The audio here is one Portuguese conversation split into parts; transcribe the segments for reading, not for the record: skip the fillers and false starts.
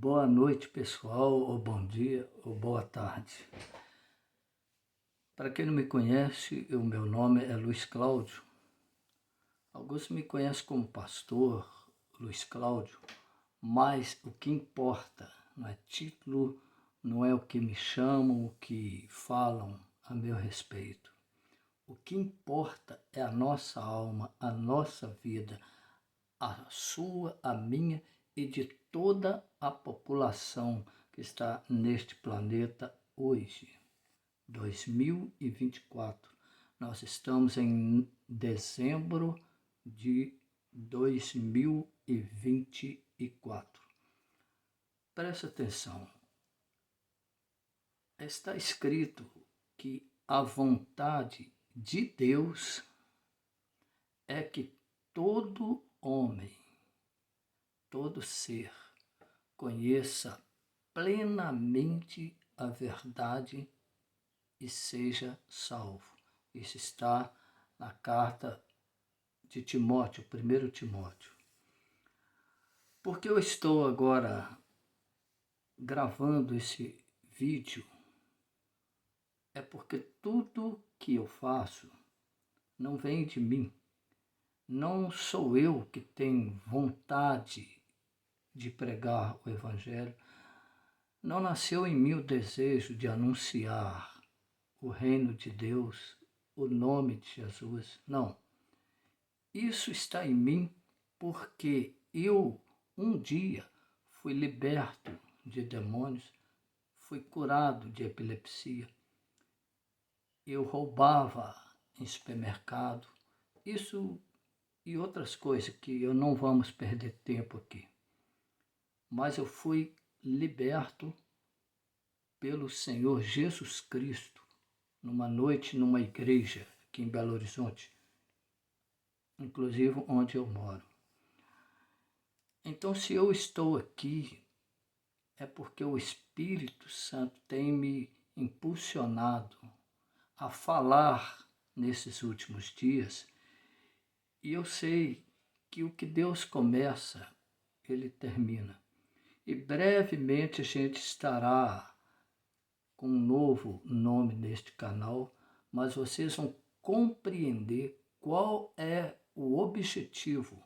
Boa noite, pessoal, ou bom dia, ou boa tarde. Para quem não me conhece, o meu nome é Luiz Cláudio. Alguns me conhecem como pastor Luiz Cláudio, mas o que importa não é título, não é o que me chamam, o que falam a meu respeito. O que importa é a nossa alma, a nossa vida, a sua, a minha e de toda a população que está neste planeta hoje, 2024. Nós estamos em dezembro de 2024. Presta atenção. Está escrito que a vontade de Deus é que todo homem, todo ser, conheça plenamente a verdade e seja salvo. Isso está na carta de Timóteo, 1 Timóteo. Porque eu estou agora gravando esse vídeo é porque tudo que eu faço não vem de mim. Não sou eu que tenho vontade de pregar o Evangelho. Não nasceu em mim o desejo de anunciar o reino de Deus, o nome de Jesus. Não. Isso está em mim porque eu, um dia, fui liberto de demônios, fui curado de epilepsia. Eu roubava em supermercado. Isso e outras coisas que eu não vamos perder tempo aqui. Mas eu fui liberto pelo Senhor Jesus Cristo numa noite numa igreja aqui em Belo Horizonte, inclusive onde eu moro. Então, se eu estou aqui, é porque o Espírito Santo tem me impulsionado a falar nesses últimos dias, e eu sei que o que Deus começa, Ele termina. E brevemente a gente estará com um novo nome neste canal, mas vocês vão compreender qual é o objetivo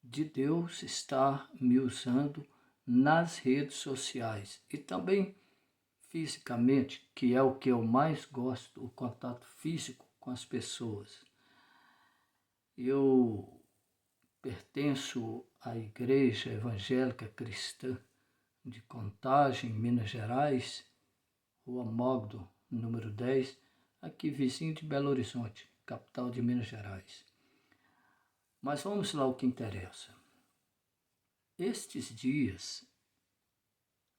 de Deus estar me usando nas redes sociais e também fisicamente, que é o que eu mais gosto, o contato físico com as pessoas. Eu pertenço à Igreja Evangélica Cristã de Contagem, Minas Gerais, Rua Mogdo, número 10, aqui vizinho de Belo Horizonte, capital de Minas Gerais. Mas vamos lá ao que interessa. Estes dias,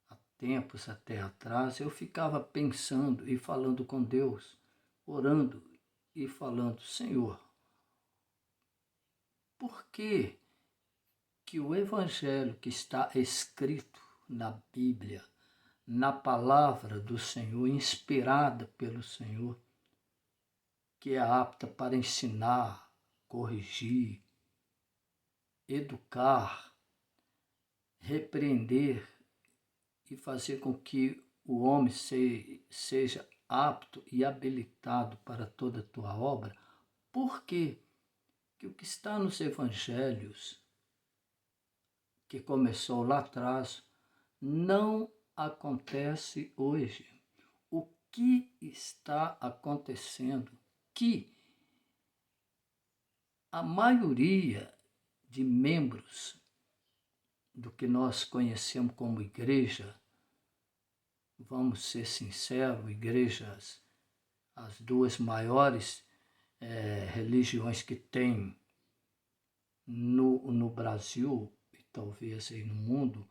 há tempos até atrás, eu ficava pensando e falando com Deus, orando e falando, Senhor, por que o Evangelho que está escrito na Bíblia, na palavra do Senhor, inspirada pelo Senhor, que é apta para ensinar, corrigir, educar, repreender e fazer com que o homem seja apto e habilitado para toda a tua obra, porque que o que está nos evangelhos, que começou lá atrás, não acontece hoje. O que está acontecendo? Que a maioria de membros do que nós conhecemos como igreja, vamos ser sinceros, igrejas, as duas maiores religiões que tem no Brasil e talvez aí no mundo,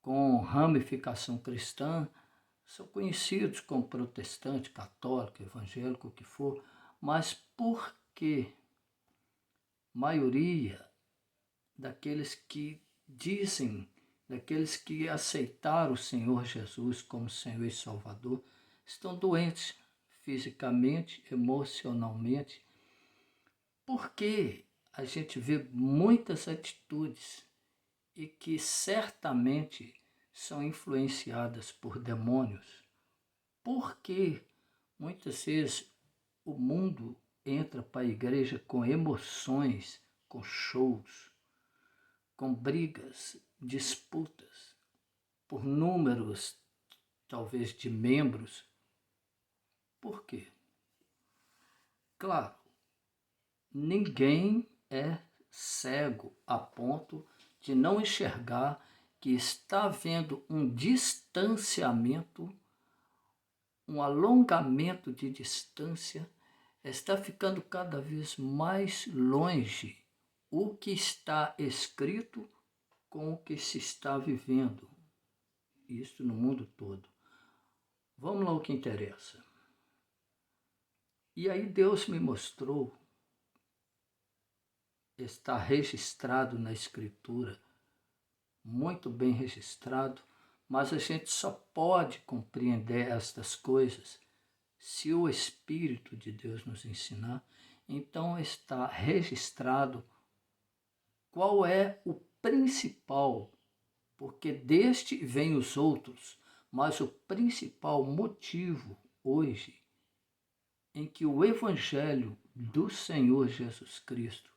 com ramificação cristã, são conhecidos como protestante, católico, evangélico, o que for, mas por que maioria daqueles que dizem, daqueles que aceitaram o Senhor Jesus como Senhor e Salvador, estão doentes fisicamente, emocionalmente, porque a gente vê muitas atitudes e que certamente são influenciadas por demônios, porque muitas vezes o mundo entra para a igreja com emoções, com shows, com brigas, disputas, por números, talvez, de membros. Por quê? Claro, ninguém é cego a ponto de não enxergar que está havendo um distanciamento, um alongamento de distância, está ficando cada vez mais longe o que está escrito com o que se está vivendo. Isso no mundo todo. Vamos lá ao que interessa. E aí Deus me mostrou, está registrado na Escritura, muito bem registrado, mas a gente só pode compreender estas coisas se o Espírito de Deus nos ensinar. Então está registrado qual é o principal, porque deste vêm os outros, mas o principal motivo hoje em que o Evangelho do Senhor Jesus Cristo,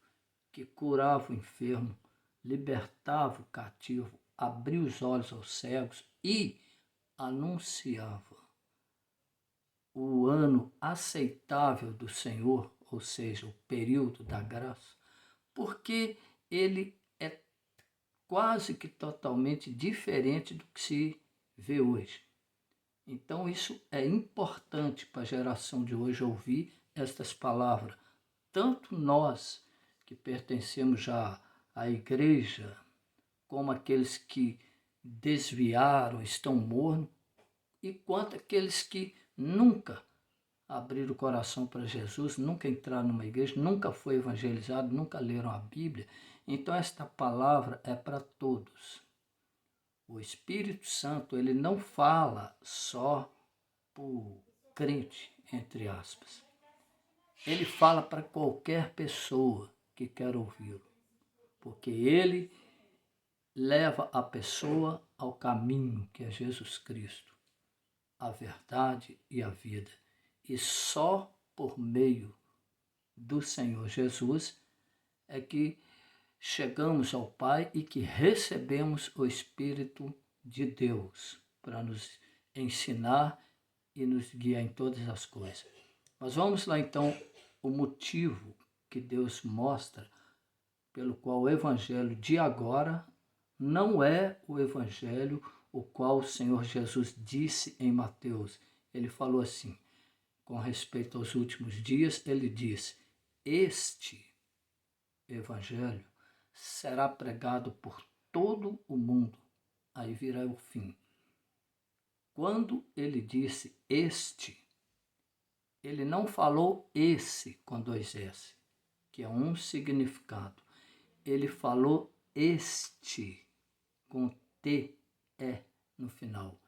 que curava o enfermo, libertava o cativo, abria os olhos aos cegos e anunciava o ano aceitável do Senhor, ou seja, o período da graça, porque ele é quase que totalmente diferente do que se vê hoje. Então isso é importante para a geração de hoje ouvir estas palavras. Tanto nós que pertencemos já à igreja, como aqueles que desviaram, estão mornos, e quanto aqueles que nunca abriram o coração para Jesus, nunca entraram numa igreja, nunca foi evangelizado, nunca leram a Bíblia. Então esta palavra é para todos. O Espírito Santo, ele não fala só para o crente, entre aspas. Ele fala para qualquer pessoa que quer ouvi-lo, porque ele leva a pessoa ao caminho que é Jesus Cristo, a verdade e a vida. E só por meio do Senhor Jesus é que chegamos ao Pai e que recebemos o Espírito de Deus para nos ensinar e nos guiar em todas as coisas. Mas vamos lá então o motivo que Deus mostra pelo qual o Evangelho de agora não é o Evangelho o qual o Senhor Jesus disse em Mateus. Ele falou assim, com respeito aos últimos dias, ele disse, este Evangelho será pregado por todo o mundo, aí virá o fim. Quando ele disse este, ele não falou esse com dois S, que é um significado. Ele falou este com T-E no final.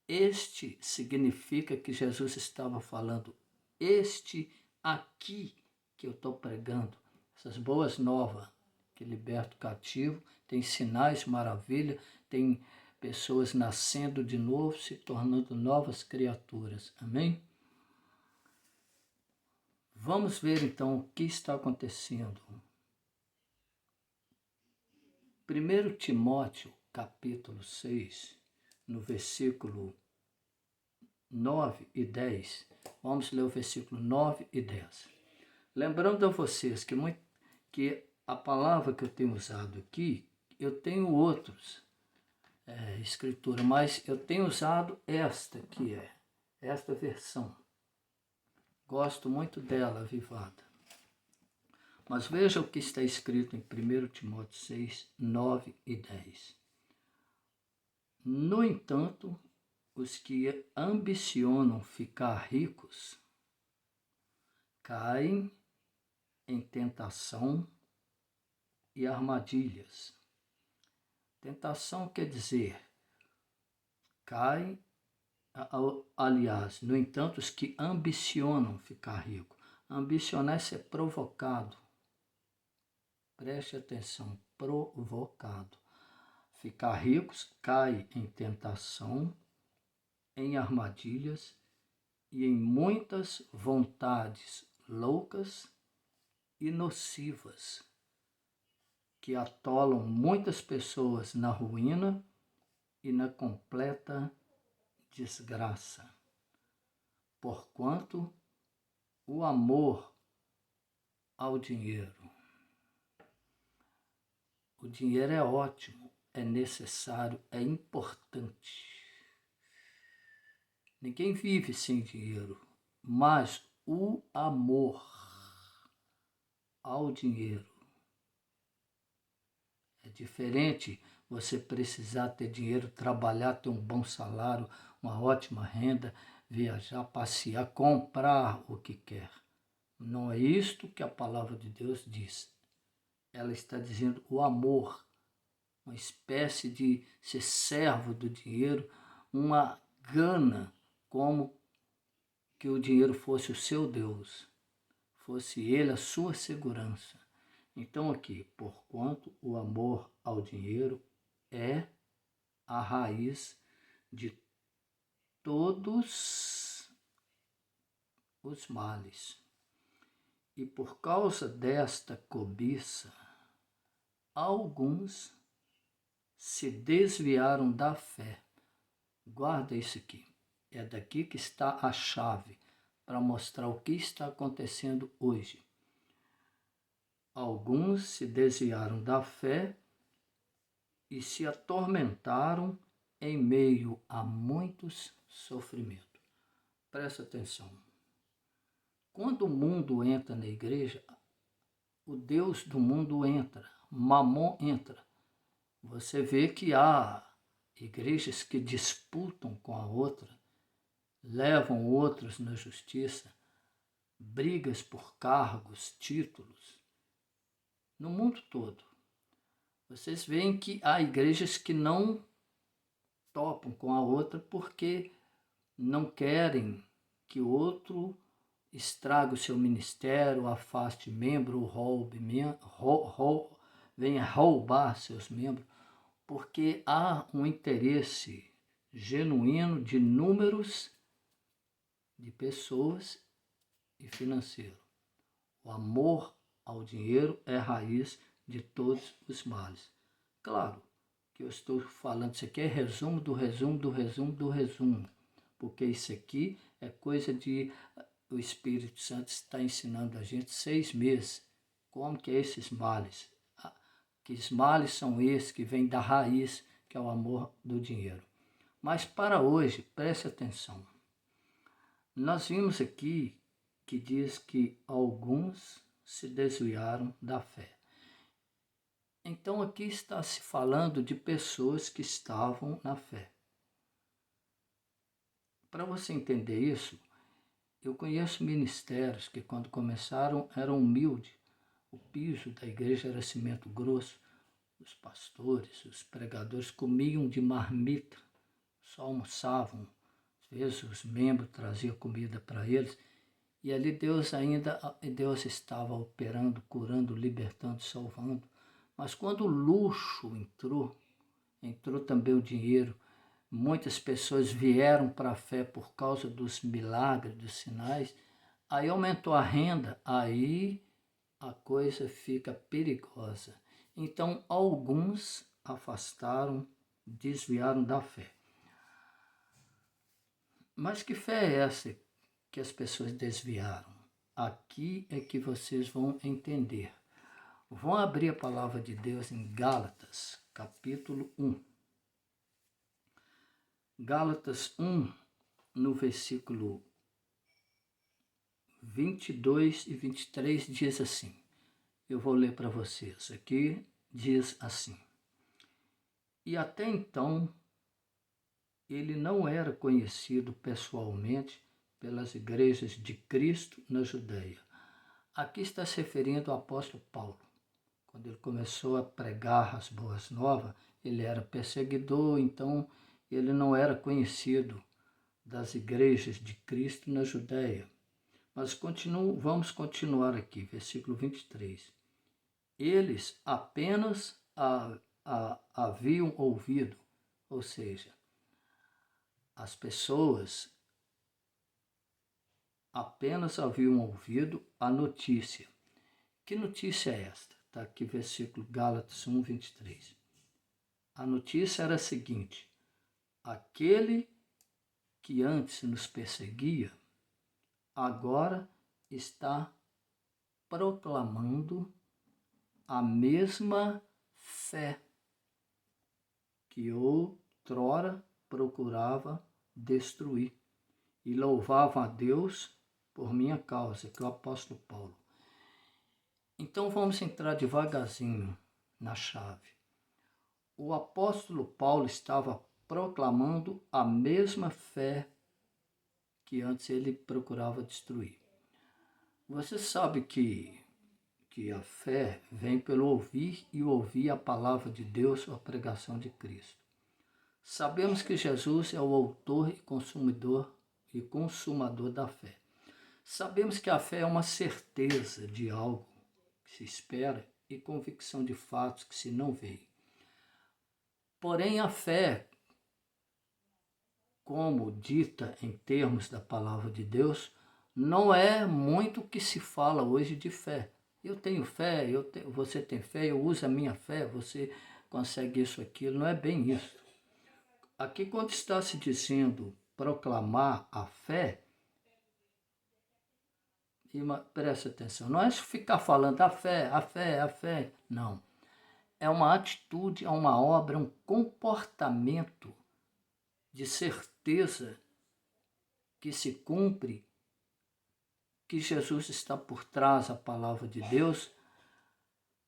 Este significa que Jesus estava falando, este aqui que eu estou pregando, essas boas novas que liberta o cativo, tem sinais, maravilha, tem pessoas nascendo de novo, se tornando novas criaturas. Amém? Vamos ver então o que está acontecendo. 1 Timóteo, capítulo 6, no versículo 9 e 10. Vamos ler o versículo 9 e 10. Lembrando a vocês que a palavra que eu tenho usado aqui, eu tenho outros escritura, mas eu tenho usado esta que é, esta versão. Gosto muito dela, avivada. Mas veja o que está escrito em 1 Timóteo 6, 9 e 10. No entanto, os que ambicionam ficar ricos caem em tentação e armadilhas. Tentação quer dizer, caem, aliás, no entanto, os que ambicionam ficar rico. Ambicionar é ser provocado. Preste atenção, provocado. ficar ricos, cai em tentação, em armadilhas e em muitas vontades loucas e nocivas que atolam muitas pessoas na ruína e na completa desgraça. Porquanto o amor ao dinheiro. O dinheiro é ótimo, é necessário, é importante. Ninguém vive sem dinheiro, mas o amor ao dinheiro é diferente. Você precisar ter dinheiro, trabalhar, ter um bom salário, uma ótima renda, viajar, passear, comprar o que quer. Não é isto que a palavra de Deus diz. Ela está dizendo o amor, uma espécie de ser servo do dinheiro, uma gana, como que o dinheiro fosse o seu Deus, fosse ele a sua segurança. Então aqui, porquanto o amor ao dinheiro é a raiz de todos os males. E por causa desta cobiça, alguns se desviaram da fé. Guarda isso aqui. É daqui que está a chave para mostrar o que está acontecendo hoje. Alguns se desviaram da fé e se atormentaram em meio a muitos sofrimentos. Presta atenção. Quando o mundo entra na igreja, o Deus do mundo entra, Mamon entra. Você vê que há igrejas que disputam com a outra, levam outros na justiça, brigas por cargos, títulos, no mundo todo. Vocês veem que há igrejas que não topam com a outra porque não querem que o outro estrague o seu ministério, afaste membro, venha roubar seus membros, porque há um interesse genuíno de números de pessoas e financeiro. O amor ao dinheiro é a raiz de todos os males. Claro que eu estou falando, isso aqui é resumo do resumo do resumo do resumo, porque isso aqui é coisa de... O Espírito Santo está ensinando a gente 6 meses como que é esses males. Que males são esses que vêm da raiz, que é o amor do dinheiro. Mas para hoje, preste atenção. Nós vimos aqui que diz que alguns se desviaram da fé. Então aqui está se falando de pessoas que estavam na fé. Para você entender isso, eu conheço ministérios que quando começaram eram humildes. O piso da igreja era cimento grosso. Os pastores, os pregadores comiam de marmita, só almoçavam. Às vezes os membros traziam comida para eles. E ali Deus estava operando, curando, libertando, salvando. Mas quando o luxo entrou também o dinheiro. Muitas pessoas vieram para a fé por causa dos milagres, dos sinais. Aí aumentou a renda, aí a coisa fica perigosa. Então, alguns afastaram, desviaram da fé. Mas que fé é essa que as pessoas desviaram? Aqui é que vocês vão entender. Vão abrir a palavra de Deus em Gálatas, capítulo 1. Gálatas 1, no versículo 22 e 23, diz assim. Eu vou ler para vocês. Aqui diz assim. E até então, ele não era conhecido pessoalmente pelas igrejas de Cristo na Judéia. Aqui está se referindo ao apóstolo Paulo. Quando ele começou a pregar as boas novas, ele era perseguidor, então ele não era conhecido das igrejas de Cristo na Judéia. Mas vamos continuar aqui, versículo 23. Eles apenas haviam ouvido, ou seja, as pessoas apenas haviam ouvido a notícia. Que notícia é esta? Está aqui versículo Gálatas 1, 23. A notícia era a seguinte: aquele que antes nos perseguia, agora está proclamando a mesma fé que outrora procurava destruir, e louvava a Deus por minha causa, que é o apóstolo Paulo. Então vamos entrar devagarzinho na chave. O apóstolo Paulo estava proclamando a mesma fé que antes ele procurava destruir. Você sabe que a fé vem pelo ouvir e ouvir a palavra de Deus ou a pregação de Cristo. Sabemos que Jesus é o autor e consumador da fé. Sabemos que a fé é uma certeza de algo que se espera e convicção de fatos que se não vê. Porém, a fé, como dita em termos da palavra de Deus, não é muito o que se fala hoje de fé. Eu tenho fé, você tem fé, eu uso a minha fé, você consegue isso, aquilo. Não é bem isso. Aqui, quando está se dizendo proclamar a fé, preste atenção, não é ficar falando a fé, a fé, a fé. Não. É uma atitude, é uma obra, um comportamento de certeza que se cumpre, que Jesus está por trás da palavra de Deus,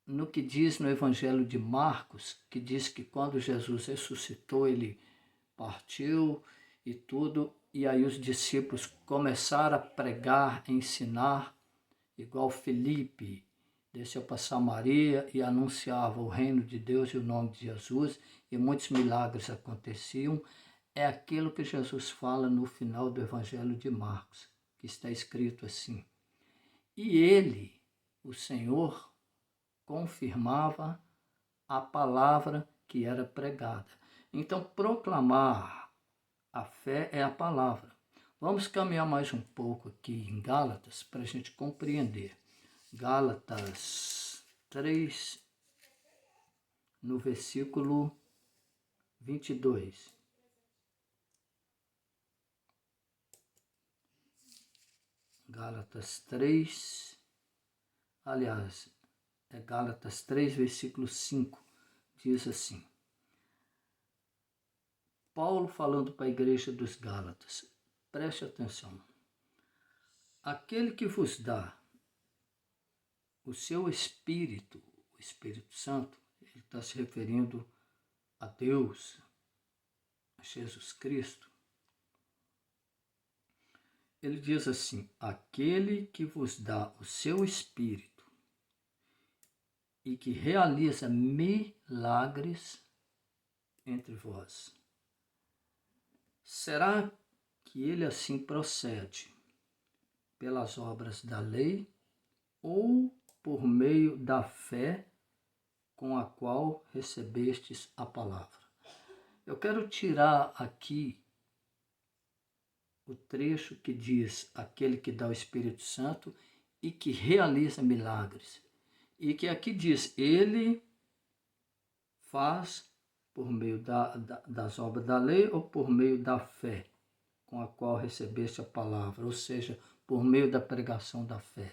no que diz no Evangelho de Marcos, que diz que quando Jesus ressuscitou, ele partiu e tudo, e aí os discípulos começaram a pregar, a ensinar, igual Felipe desceu para Samaria e anunciava o reino de Deus e o nome de Jesus, e muitos milagres aconteciam. É aquilo que Jesus fala no final do Evangelho de Marcos, que está escrito assim: e ele, o Senhor, confirmava a palavra que era pregada. Então, proclamar a fé é a palavra. Vamos caminhar mais um pouco aqui em Gálatas para a gente compreender. Gálatas 3, no versículo 22. Gálatas 3, aliás, é Gálatas 3, versículo 5, diz assim: Paulo falando para a igreja dos Gálatas, preste atenção. Aquele que vos dá o seu Espírito, o Espírito Santo, ele está se referindo a Deus, a Jesus Cristo. Ele diz assim: aquele que vos dá o seu Espírito e que realiza milagres entre vós. Será que ele assim procede pelas obras da lei ou por meio da fé com a qual recebestes a palavra? Eu quero tirar aqui o trecho que diz aquele que dá o Espírito Santo e que realiza milagres. E que aqui diz, ele faz por meio das obras da lei ou por meio da fé com a qual recebeste a palavra, ou seja, por meio da pregação da fé.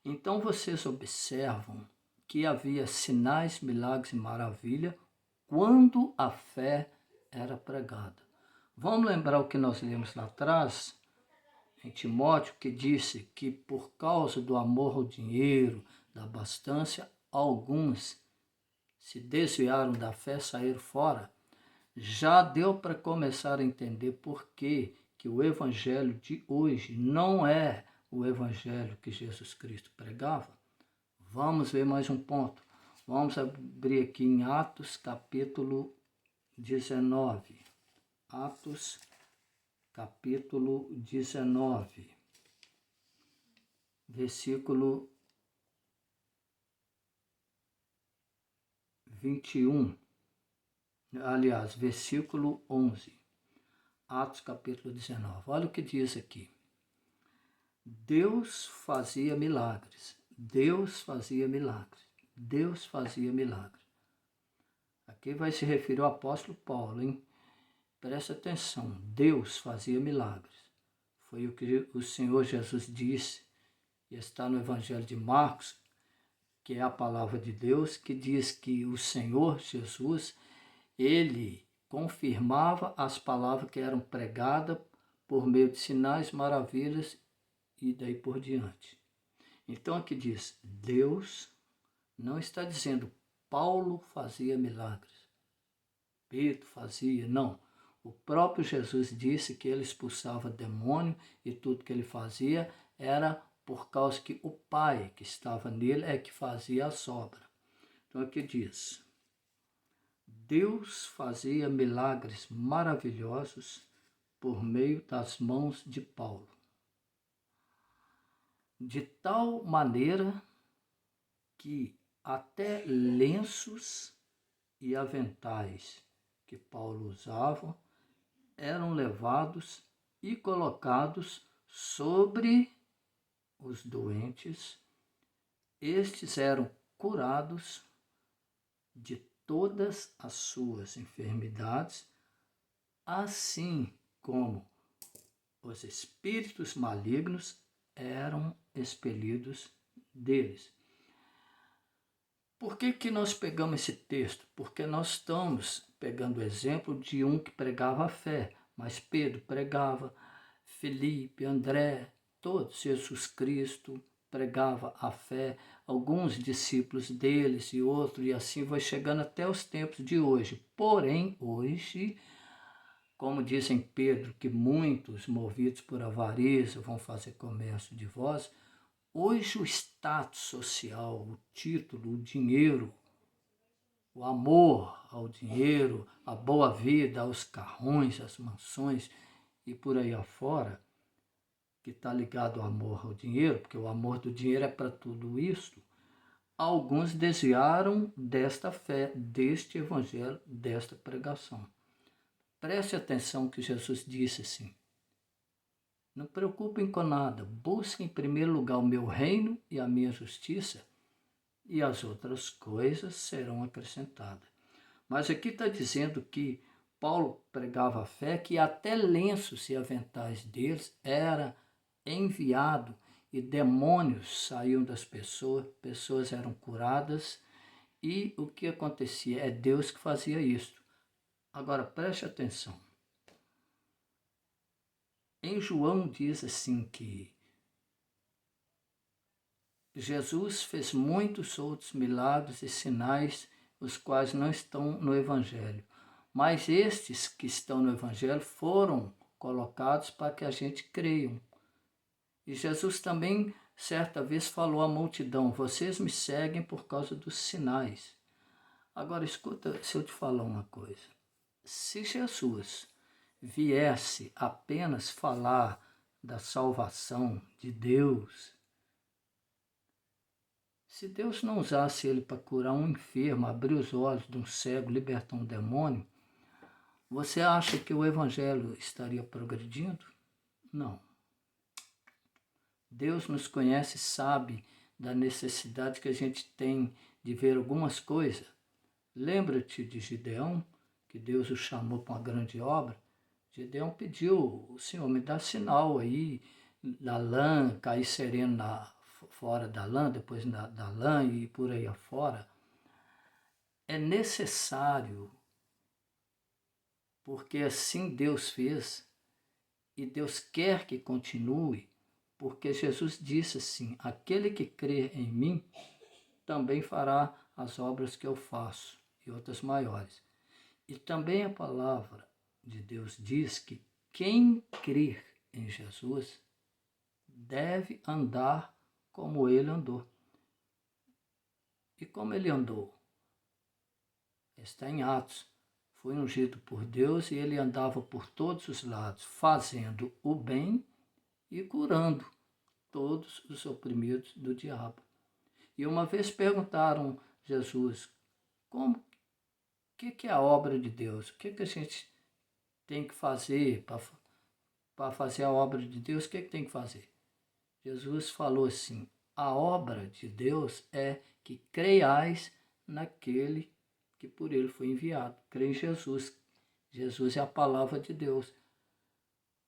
Então vocês observam que havia sinais, milagres e maravilha quando a fé era pregada. Vamos lembrar o que nós lemos lá atrás, em Timóteo, que disse que por causa do amor ao dinheiro, da abastança, alguns se desviaram da fé, saíram fora. Já deu para começar a entender por que o evangelho de hoje não é o evangelho que Jesus Cristo pregava? Vamos ver mais um ponto. Vamos abrir aqui em Atos capítulo 19. Atos capítulo 19, versículo 21. aliás, versículo 11, Atos capítulo 19. Olha o que diz aqui. Deus fazia milagres, Deus fazia milagres, Deus fazia milagres. Aqui vai se referir ao apóstolo Paulo, hein? Presta atenção, Deus fazia milagres. Foi o que o Senhor Jesus disse, e está no Evangelho de Marcos, que é a palavra de Deus, que diz que o Senhor Jesus, ele confirmava as palavras que eram pregadas por meio de sinais, maravilhas e daí por diante. Então aqui diz, Deus não está dizendo Paulo fazia milagres, Pedro fazia, não. O próprio Jesus disse que ele expulsava demônio e tudo que ele fazia era por causa que o Pai que estava nele é que fazia a obras. Então aqui diz, Deus fazia milagres maravilhosos por meio das mãos de Paulo. De tal maneira que até lenços e aventais que Paulo usava eram levados e colocados sobre os doentes. Estes eram curados de todas as suas enfermidades, assim como os espíritos malignos eram expelidos deles. Por que nós pegamos esse texto? Porque nós estamos pegando o exemplo de um que pregava a fé, mas Pedro pregava, Felipe, André, todos, Jesus Cristo pregava a fé, alguns discípulos deles e outros, e assim vai chegando até os tempos de hoje. Porém, hoje, como dizem Pedro, que muitos movidos por avareza vão fazer comércio de vós, hoje o status social, o título, o dinheiro, o amor ao dinheiro, a boa vida, aos carrões, às mansões e por aí afora, que está ligado ao amor ao dinheiro, porque o amor do dinheiro é para tudo isso, alguns desviaram desta fé, deste evangelho, desta pregação. Preste atenção que Jesus disse assim, não preocupem com nada, busquem em primeiro lugar o meu reino e a minha justiça, e as outras coisas serão acrescentadas. Mas aqui está dizendo que Paulo pregava a fé, que até lenços e aventais deles era enviado e demônios saíam das pessoas, pessoas eram curadas e o que acontecia? É Deus que fazia isso. Agora preste atenção. Em João diz assim que Jesus fez muitos outros milagres e sinais, os quais não estão no Evangelho. Mas estes que estão no Evangelho foram colocados para que a gente creia. E Jesus também, certa vez, falou à multidão, vocês me seguem por causa dos sinais. Agora, escuta, se eu te falar uma coisa. Se Jesus viesse apenas falar da salvação de Deus, se Deus não usasse ele para curar um enfermo, abrir os olhos de um cego, libertar um demônio, você acha que o evangelho estaria progredindo? Não. Deus nos conhece e sabe da necessidade que a gente tem de ver algumas coisas. Lembra-te de Gideão, que Deus o chamou para uma grande obra? Gideão pediu, o Senhor me dá sinal aí, da lã, cair sereno fora da lã, depois da lã e por aí afora. É necessário, porque assim Deus fez, e Deus quer que continue, porque Jesus disse assim, aquele que crê em mim, também fará as obras que eu faço, e outras maiores. E também a palavra de Deus diz que quem crer em Jesus deve andar como ele andou. E como ele andou? Está em Atos. Foi ungido por Deus e ele andava por todos os lados, fazendo o bem e curando todos os oprimidos do diabo. E uma vez perguntaram a Jesus, como que é a obra de Deus? O que a gente tem que fazer para fazer a obra de Deus? O que tem que fazer? Jesus falou assim: a obra de Deus é que creiais naquele que por ele foi enviado. Crê em Jesus. Jesus é a palavra de Deus.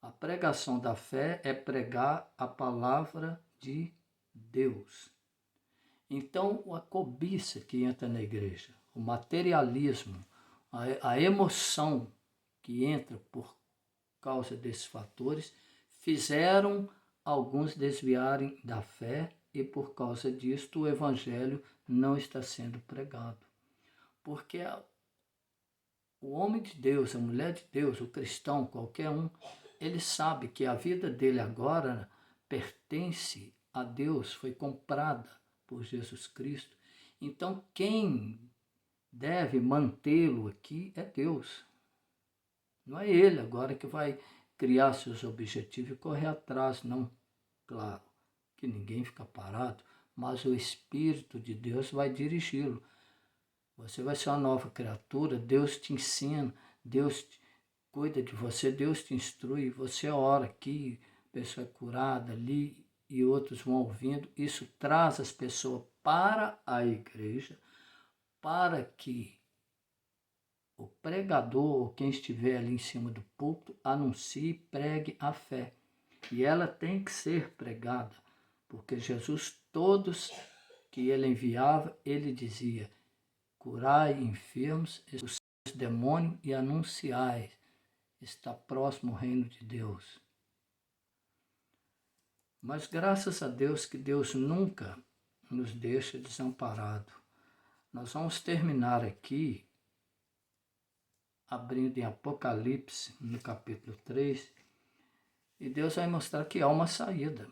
A pregação da fé é pregar a palavra de Deus. Então, a cobiça que entra na igreja, o materialismo, a emoção que entra por causa desses fatores, fizeram alguns desviarem da fé e por causa disto o evangelho não está sendo pregado. Porque o homem de Deus, a mulher de Deus, o cristão, qualquer um, ele sabe que a vida dele agora pertence a Deus, foi comprada por Jesus Cristo. Então, quem deve mantê-lo aqui é Deus. Não é ele agora que vai criar seus objetivos e correr atrás, não. Claro que ninguém fica parado, mas o Espírito de Deus vai dirigi-lo. Você vai ser uma nova criatura, Deus te ensina, Deus cuida de você, Deus te instrui, você ora aqui, a pessoa é curada ali e outros vão ouvindo. Isso traz as pessoas para a igreja, para que o pregador ou quem estiver ali em cima do púlpito anuncie e pregue a fé. E ela tem que ser pregada, porque Jesus, todos que ele enviava, ele dizia: curai enfermos, expulsai os demônios e anunciai. Está próximo o reino de Deus. Mas graças a Deus que Deus nunca nos deixa desamparado. Nós vamos terminar aqui, abrindo em Apocalipse, no capítulo 3, e Deus vai mostrar que há uma saída.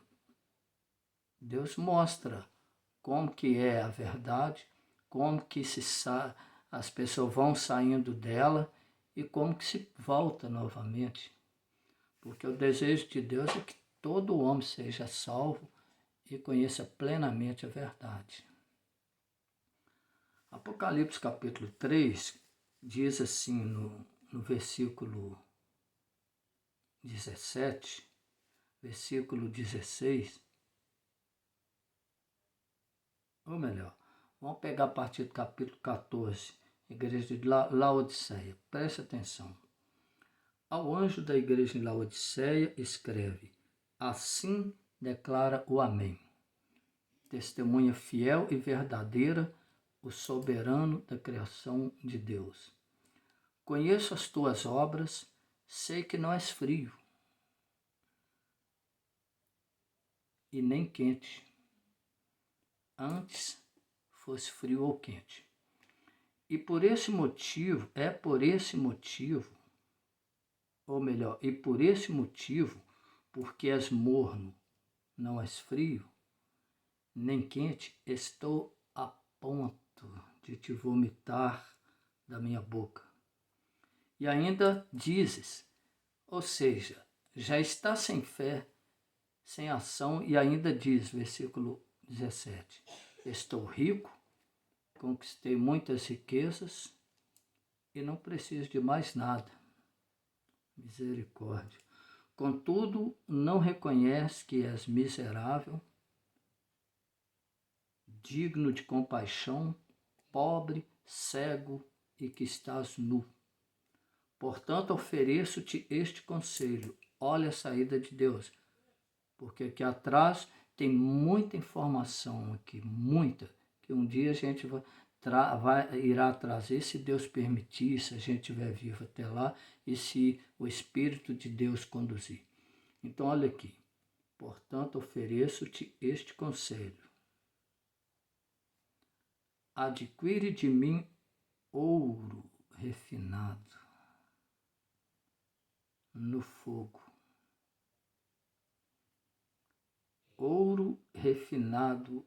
Deus mostra como que é a verdade, como que as pessoas vão saindo dela e como que se volta novamente. Porque o desejo de Deus é que todo homem seja salvo e conheça plenamente a verdade. Apocalipse capítulo 3 diz assim no versículo 17, versículo 16, ou melhor, vamos pegar a partir do capítulo 14, igreja de Laodiceia. Preste atenção. Ao anjo da igreja em Laodiceia escreve: assim declara o Amém. Testemunha fiel e verdadeira, o soberano da criação de Deus. Conheço as tuas obras, sei que não és frio e nem quente. Antes fosse frio ou quente. E por esse motivo, porque és morno, não és frio, nem quente, estou a ponto de te vomitar da minha boca. E ainda dizes, ou seja, já está sem fé, sem ação, e ainda diz, versículo 17, estou rico, conquistei muitas riquezas e não preciso de mais nada. Misericórdia. Contudo, não reconhece que és miserável, digno de compaixão, pobre, cego e que estás nu. Portanto, ofereço-te este conselho. Olha a saída de Deus, porque aqui atrás tem muita informação aqui, muita, que um dia a gente irá trazer, se Deus permitir, se a gente estiver vivo até lá, e se o Espírito de Deus conduzir. Então, olha aqui. Portanto, ofereço-te este conselho. Adquire de mim ouro refinado no fogo. Ouro refinado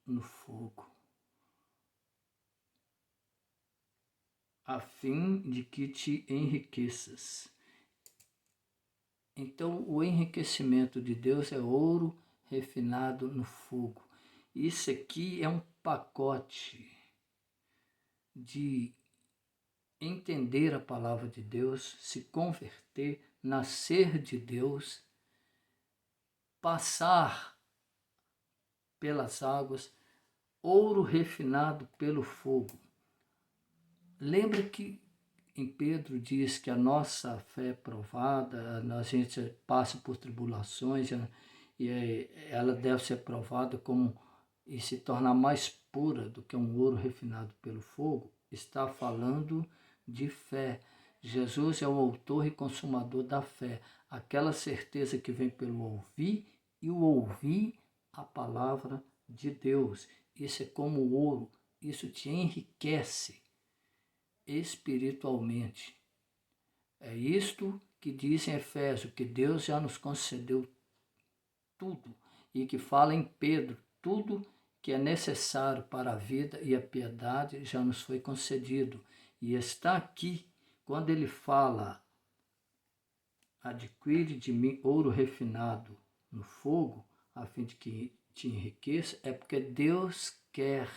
no fogo, a fim de que te enriqueças. Então, o enriquecimento de Deus é ouro refinado no fogo. Isso aqui é um pacote de entender a palavra de Deus, se converter, nascer de Deus, passar pelas águas, ouro refinado pelo fogo. Lembra que em Pedro diz que a nossa fé é provada, a gente passa por tribulações e ela deve ser provada como e se tornar mais pura do que um ouro refinado pelo fogo. Está falando de fé. Jesus é o autor e consumador da fé, aquela certeza que vem pelo ouvir e o ouvir a palavra de Deus. Isso é como o ouro, isso te enriquece espiritualmente. É isto que diz em Efésios, que Deus já nos concedeu tudo e que fala em Pedro, tudo que é necessário para a vida e a piedade já nos foi concedido. E está aqui, quando ele fala, adquire de mim ouro refinado no fogo, a fim de que te enriqueça, é porque Deus quer.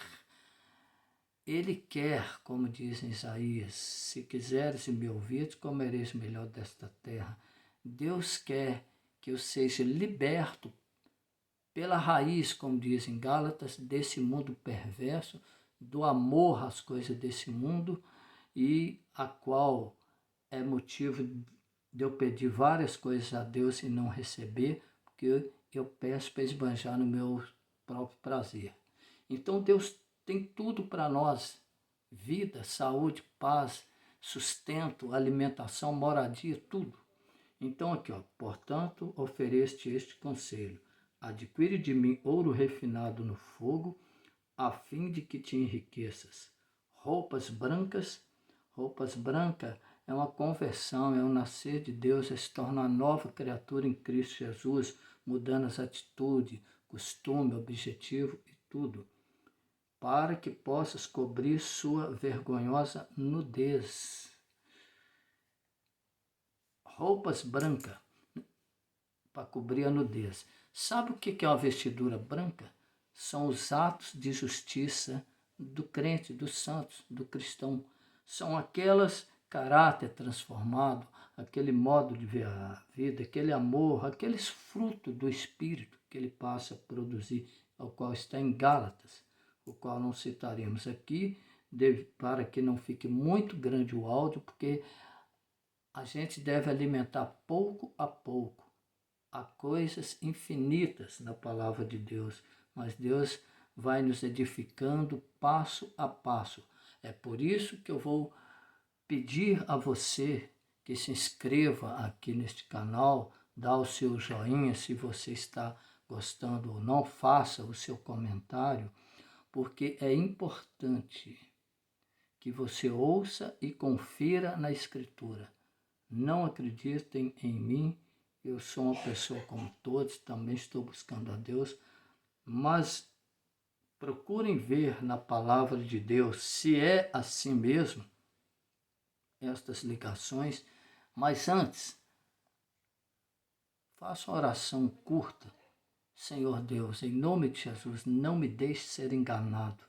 Ele quer, como diz em Isaías, se quiseres e me ouvires, comereis o melhor desta terra. Deus quer que eu seja liberto pela raiz, como diz em Gálatas, desse mundo perverso, do amor às coisas desse mundo, e a qual é motivo de eu pedir várias coisas a Deus e não receber, porque eu peço para esbanjar no meu próprio prazer. Então Deus tem tudo para nós: vida, saúde, paz, sustento, alimentação, moradia, tudo. Então aqui, ó, portanto, ofereço-te este conselho: adquire de mim ouro refinado no fogo, a fim de que te enriqueças. Roupas brancas é uma conversão, é um nascer de Deus, é se tornar nova criatura em Cristo Jesus, mudando as atitudes, costume, objetivo e tudo, para que possas cobrir sua vergonhosa nudez. Roupas brancas para cobrir a nudez. Sabe o que é uma vestidura branca? São os atos de justiça do crente, dos santos, do cristão. São aquelas caráter transformado, aquele modo de ver a vida, aquele amor, aqueles frutos do Espírito que ele passa a produzir, ao qual está em Gálatas, o qual não citaremos aqui, para que não fique muito grande o áudio, porque a gente deve alimentar pouco a pouco. Há coisas infinitas na palavra de Deus, mas Deus vai nos edificando passo a passo. É por isso que eu vou pedir a você que se inscreva aqui neste canal, dá o seu joinha se você está gostando ou não, faça o seu comentário, porque é importante que você ouça e confira na Escritura. Não acreditem em mim, eu sou uma pessoa como todos, também estou buscando a Deus, mas procurem ver na palavra de Deus se é assim mesmo, estas ligações, mas antes, faça uma oração curta. Senhor Deus, em nome de Jesus, não me deixe ser enganado,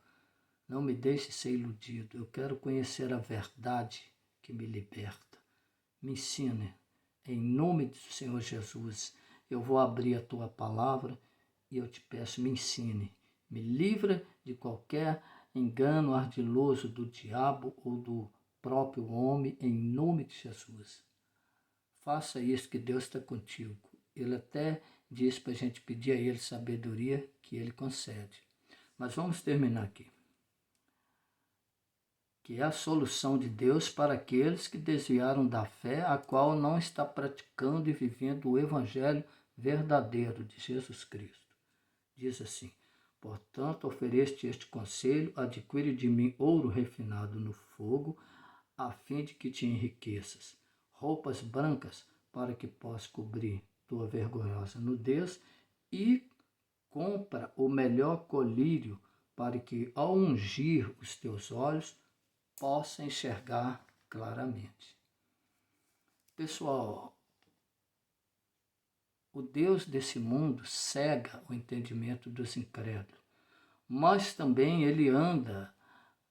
não me deixe ser iludido. Eu quero conhecer a verdade que me liberta. Me ensine, em nome do Senhor Jesus. Eu vou abrir a tua palavra e eu te peço, me ensine. Me livra de qualquer engano ardiloso do diabo ou do próprio homem, em nome de Jesus. Faça isso, que Deus está contigo. Ele até diz para a gente pedir a Ele sabedoria, que Ele concede. Mas vamos terminar aqui. Que é a solução de Deus para aqueles que desviaram da fé, a qual não está praticando e vivendo o Evangelho verdadeiro de Jesus Cristo. Diz assim: portanto, ofereço-te este conselho, adquire de mim ouro refinado no fogo, a fim de que te enriqueças, roupas brancas, para que possas cobrir tua vergonhosa nudez, e compra o melhor colírio, para que, ao ungir os teus olhos, possa enxergar claramente. Pessoal, o Deus desse mundo cega o entendimento dos incrédulos, mas também ele anda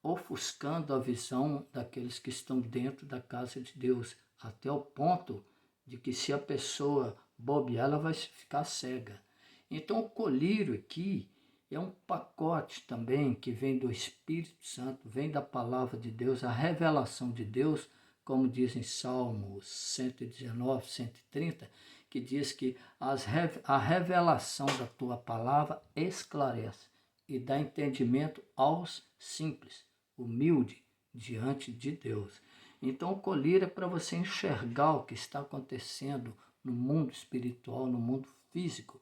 ofuscando a visão daqueles que estão dentro da casa de Deus, até o ponto de que se a pessoa bobear, ela vai ficar cega. Então o colírio aqui é um pacote também que vem do Espírito Santo, vem da palavra de Deus, a revelação de Deus, como diz em Salmos 119, 130, que diz que a revelação da tua palavra esclarece e dá entendimento aos simples, humilde diante de Deus. Então o colírio é para você enxergar o que está acontecendo no mundo espiritual, no mundo físico,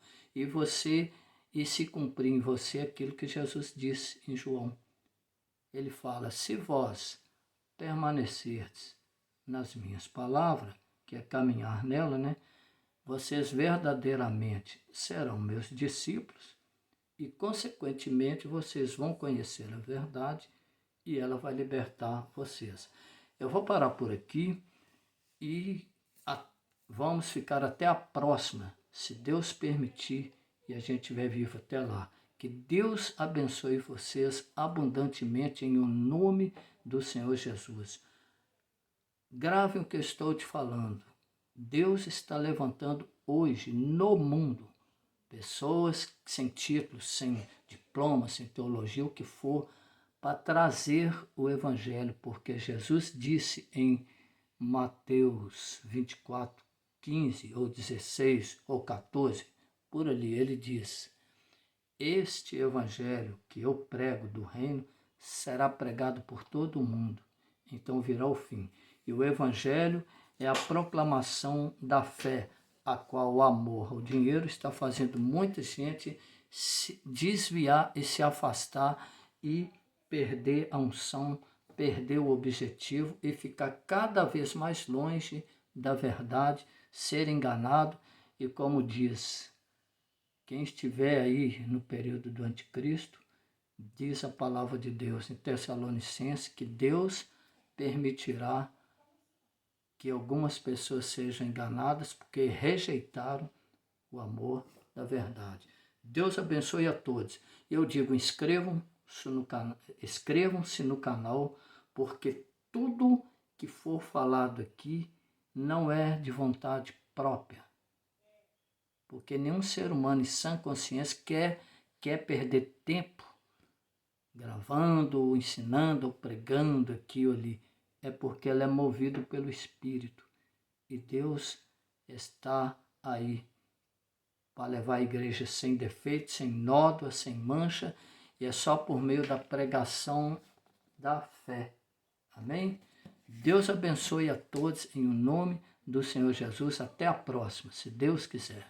e se cumprir em você aquilo que Jesus disse em João. Ele fala: se vós permanecerdes nas minhas palavras, que é caminhar nela, né? Vocês verdadeiramente serão meus discípulos e, consequentemente, vocês vão conhecer a verdade e ela vai libertar vocês. Eu vou parar por aqui e vamos ficar até a próxima, se Deus permitir e a gente estiver vivo até lá. Que Deus abençoe vocês abundantemente em o nome do Senhor Jesus. Grave o que eu estou te falando. Deus está levantando hoje no mundo pessoas sem títulos, sem diploma, sem teologia, o que for, para trazer o Evangelho, porque Jesus disse em Mateus 24, 15 ou 16 ou 14, por ali ele diz: este Evangelho que eu prego do reino será pregado por todo o mundo, então virá o fim. E o Evangelho é a proclamação da fé, a qual o amor ao dinheiro está fazendo muita gente se desviar e se afastar e perder a unção, perder o objetivo e ficar cada vez mais longe da verdade, ser enganado. E como diz, quem estiver aí no período do anticristo, diz a palavra de Deus em Tessalonicenses que Deus permitirá que algumas pessoas sejam enganadas porque rejeitaram o amor da verdade. Deus abençoe a todos. Eu digo, inscrevam-se no canal, porque tudo que for falado aqui não é de vontade própria. Porque nenhum ser humano em sã consciência quer perder tempo gravando, ou ensinando, ou pregando aqui ou ali. É porque ela é movida pelo Espírito. E Deus está aí para levar a igreja sem defeito, sem nódoa, sem mancha, e é só por meio da pregação da fé. Amém? Deus abençoe a todos em nome do Senhor Jesus. Até a próxima, se Deus quiser.